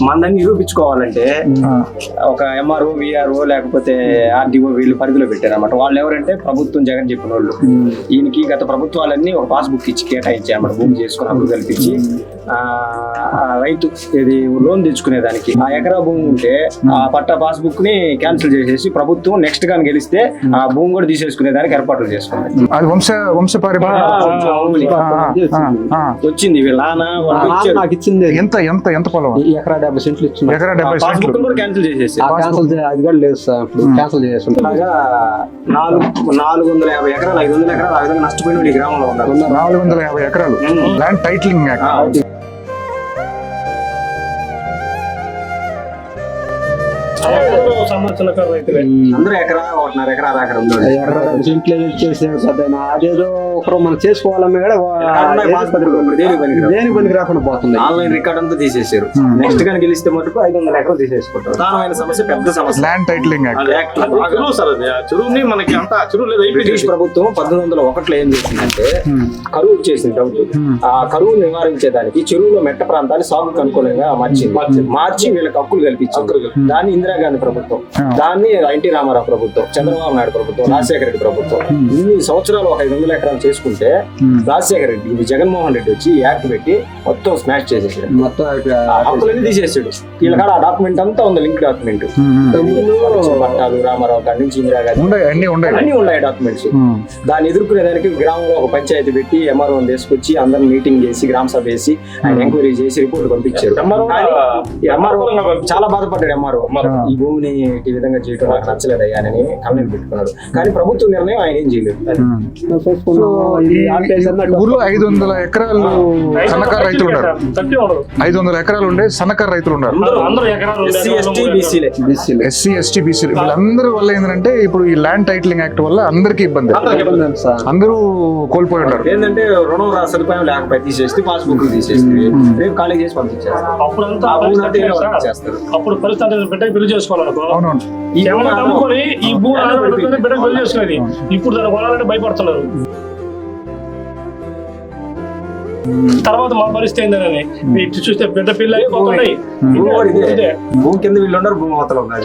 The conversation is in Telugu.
మనదాన్ని నిరూపించుకోవాలంటే ఒక ఎంఆర్ఓ విఆర్ఓ లేకపోతే ఆర్డీఓ వీళ్ళు పరిధిలో పెట్టారు అనమాట. వాళ్ళు ఎవరంటే ప్రభుత్వం జగన్ చెప్పిన వాళ్ళు. ఈయనకి గత ప్రభుత్వాలన్నీ ఒక పాస్బుక్ ఇచ్చి కేటాయించాయి అన్నమాట. భూమి చేసుకుని అప్పుడు కల్పించి రైతు ఇది లోన్ తెచ్చుకునేదానికి ఆ ఎకరా భూమి ఉంటే ఆ పట్టా పాస్బుక్ ని క్యాన్సిల్ చేసేసి ప్రభుత్వం నెక్స్ట్ గా గెలిస్తే ఆ భూమి కూడా తీసేసుకునేదానికి ఏర్పాట్లు చేసుకున్నాయి. అది వచ్చింది వీళ్ళ నాకు ఇచ్చింది. ఎంత ఎంత ఎంత పొలం? ఎకరా 70 సెంట్లు ఇచ్చింది. ఎకరా 70 పాస్బుక్ కూడా క్యాన్సిల్ చేసేసి అది కూడా లేదు సార్, ఇప్పుడు క్యాన్సిల్ చేసేసి 450 ఎకరాలు 500 ఎకరాలు ఆ విధంగా నష్టపోయిన ఈ గ్రామంలో ఉన్నారు. 450 ఎకరాలు ల్యాండ్ టైటిలింగ్ యాక్ట్. అందరూ ఎకరా 1.5 ఎకరా అక్కడ ఉన్నారు. అదేదో ఒకరు మనం చేసుకోవాలన్నా కూడా దేని పనికి రాకుండా పోతుంది. ఆన్లైన్ రికార్డ్ అంతా తీసేసారు. నెక్స్ట్ గా గెలిస్తే మటుకు 500 ఎకరాలు తీసేసుకుంటారు. ప్రధానమైన సమస్య పెద్ద సమస్య ల్యాండ్ టైటిలింగ్ యాక్ట్. చెరువుని మనకి అంత చెరువు లేదు. బ్రిటిష్ ప్రభుత్వం 1801లో ఏం చేసిందంటే కరువు వచ్చేసింది ప్రభుత్వం. ఆ కరువు నివారించేదానికి చెరువులో మెట్ట ప్రాంతాన్ని సాగుకు అనుకూలంగా మార్చి వీళ్ళకి హక్కులు కల్పించారు. దాన్ని ఇందిరాగాంధీ ప్రభుత్వం, దాన్ని ఎన్టీ రామారావు ప్రభుత్వం, చంద్రబాబు నాయుడు ప్రభుత్వం, రాజశేఖర రెడ్డి ప్రభుత్వం ఇన్ని సంవత్సరాలు ఒక 500 ఎకరాలు చేసుకుంటే రాజశేఖర రెడ్డి ఇది జగన్మోహన్ రెడ్డి వచ్చి యాక్ట్ పెట్టి మొత్తం స్మాష్ చేసేసాడు. మొత్తం హక్కులన్నీ తీసేసాడు. వీళ్ళ కాడ ఆ డాక్యుమెంట్ అంతా ఉంది, లింక్ డాక్యుమెంట్. పట్టాలు రామారావు కాడి నుంచి ఇందిరాగాంధీ అన్ని ఉన్నాయి డాక్యుమెంట్స్. దాన్ని ఎదుర్కొనేదానికి గ్రామంలో ఒక పంచాయతీ పెట్టి ఎంఆర్ఓ తీసుకొచ్చి అందరిని మీటింగ్ చేసి గ్రామ సభ వేసి ఆయన ఎంక్వైరీ చేసి రిపోర్ట్ పంపించారు. ఎంఆర్ఓ చాలా బాధపడ్డాడు. ఎంఆర్ఓ ఈ భూమిని ఈ విధంగా చేయడం నాకు నచ్చలేదు అయ్యా అని కళ్ళని పెట్టుకున్నాడు. కానీ ప్రభుత్వ నిర్ణయం ఆయన ఏం చేయలేదు. ఊర్లో 500 ఎకరాలు సన్నకారు రైతులు ఉన్నారు. 500 ఎకరాలు ఉండే సన్నకారు రైతులు ఉన్నారు. ఎస్సీ ఎస్టీ బీసీ వీళ్ళందరి వల్ల ఏంటంటే ఇప్పుడు ఈ ల్యాండ్ టైటిలింగ్ యాక్ట్ వల్ల అందరికీ ఇబ్బంది. అందరూ కోల్పోయి ఉన్నారు. ఏంటంటే రుణం సదుపాయం లేకపోతే తీసేస్తే పాస్బుక్ తీసేస్తే రేపు ఖాళీ చేసి పంపించేస్తారు. అప్పుడు పరిస్థితి బిడ్డ పెళ్లి చేసుకోవాలనుకో ఈ భూమి బిడ్డ పెళ్లి చేసుకునేది. ఇప్పుడు దాన్ని కొనాలంటే భయపడుతున్నారు. తర్వాత మా పరిస్థితి ఏంటని చూస్తే బిడ్డ పెళ్లి అయిపోతున్నాయి. భూమి కింద వీళ్ళు ఉన్నారు, భూమి అవతల ఉన్నారు.